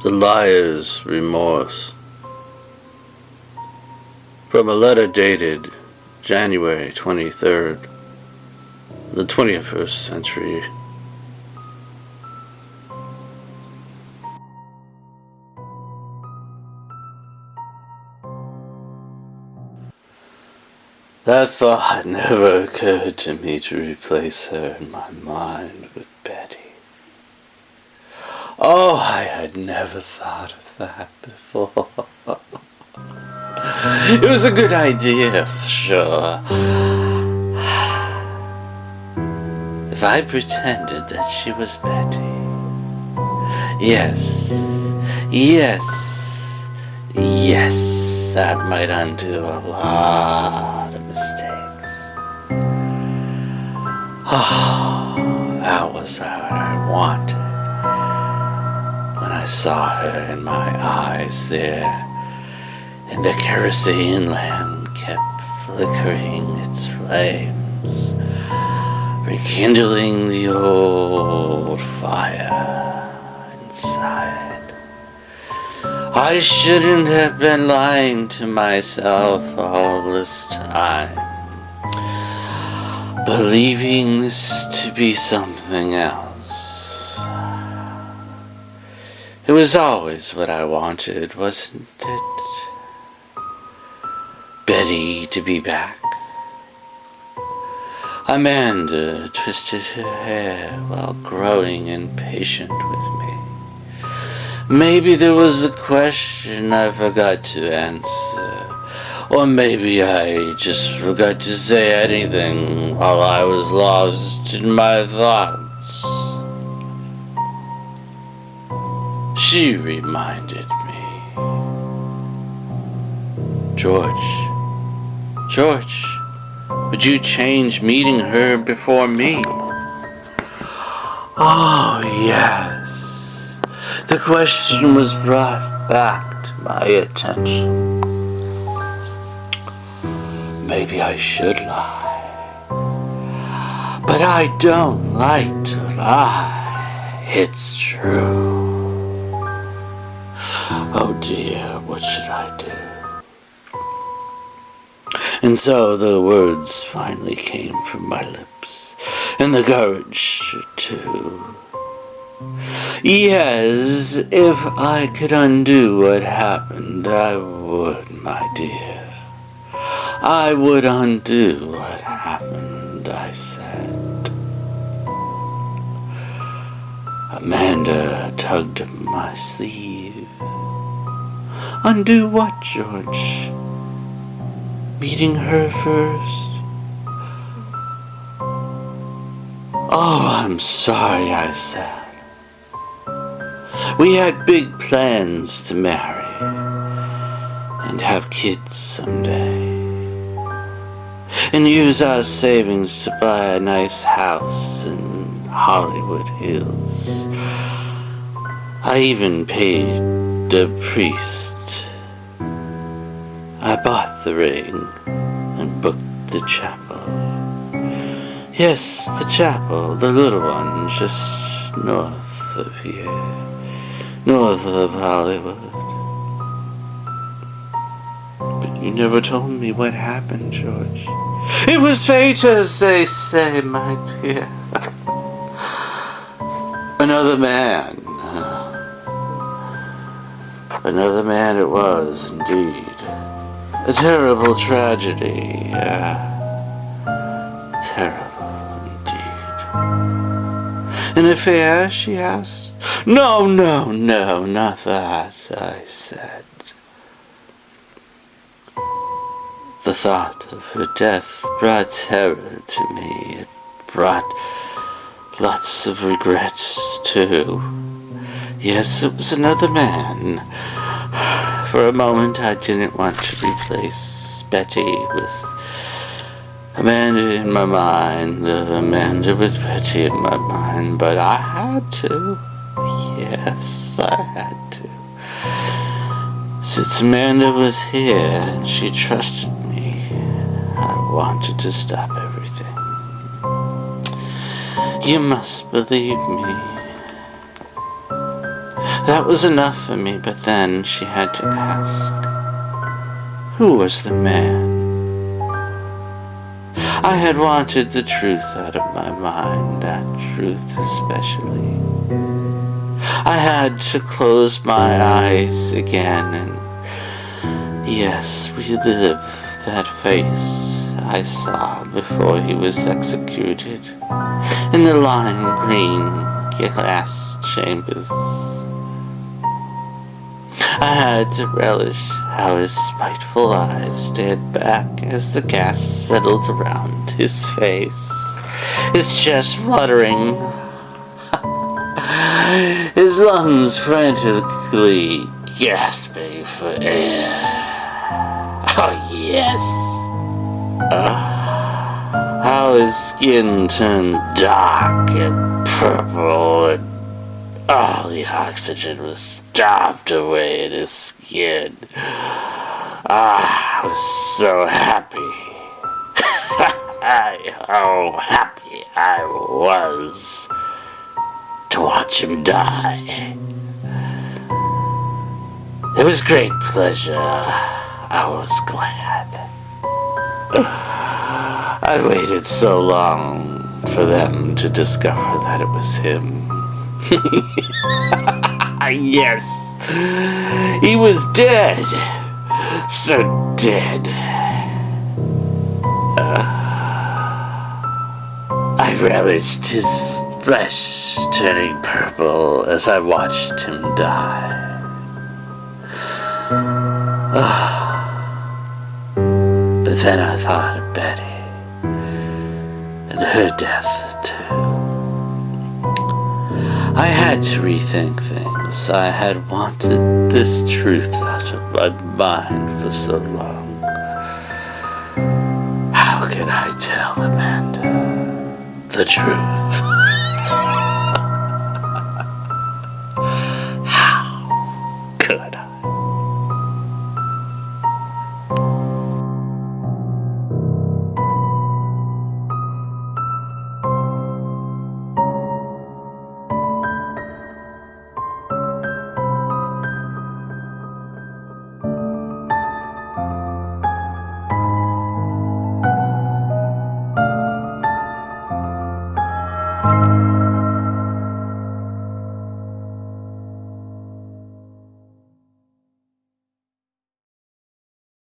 The Liar's Remorse. From a letter dated January 23rd, the 21st century. That thought never occurred to me to replace her in my mind with Betty. Oh, I had never thought of that before. It was a good idea, for sure. If I pretended that she was Betty. Yes, that might undo a lot of mistakes. Oh, that was what I wanted. When I saw her in my eyes there, and the kerosene lamp kept flickering its flames, rekindling the old fire inside. I shouldn't have been lying to myself all this time, believing this to be something else. It was always what I wanted, wasn't it? Betty to be back. Amanda twisted her hair while growing impatient with me. Maybe there was a question I forgot to answer, or maybe I just forgot to say anything while I was lost in my thoughts. She reminded me. George, would you change meeting her before me? Oh, yes. The question was brought back to my attention. Maybe I should lie. But I don't like to lie. It's true. Oh dear, what should I do? And so the words finally came from my lips, and the courage too. Yes, if I could undo what happened, I would, my dear. I would undo what happened, I said. Amanda tugged at my sleeve. Undo what, George? Meeting her first? Oh, I'm sorry, I said. We had big plans to marry and have kids someday, and use our savings to buy a nice house in Hollywood Hills. I even paid the priest. I bought the ring and booked the chapel. Yes, the chapel, the little one, just north of here, north of Hollywood. But you never told me what happened, George. It was fate, as they say, my dear. Another man. Another man it was, indeed. A terrible tragedy, terrible indeed. An affair, she asked. No, not that, I said. The thought of her death brought terror to me. It brought lots of regrets, too. Yes, it was another man. For a moment, I didn't want to replace Betty with Amanda in my mind, Amanda with Betty in my mind, but I had to. Yes, I had to. Since Amanda was here and she trusted me, I wanted to stop everything. You must believe me. That was enough for me, but then she had to ask, who was the man? I had wanted the truth out of my mind, that truth especially. I had to close my eyes again and, yes, relive that face I saw before he was executed in the lime green glass chambers. I had to relish how his spiteful eyes stared back as the gas settled around his face, his chest fluttering, his lungs frantically gasping for air. Oh, yes. How his skin turned dark and purple, and all the oxygen was starved away in his skin. I was so happy. How happy I was to watch him die. It was great pleasure. I was glad. I waited so long for them to discover that it was him. Yes, he was dead. So dead. I relished his flesh turning purple as I watched him die. But then I thought of Betty and her death too. I had to rethink things. I had wanted this truth out of my mind for so long. How could I tell Amanda the truth?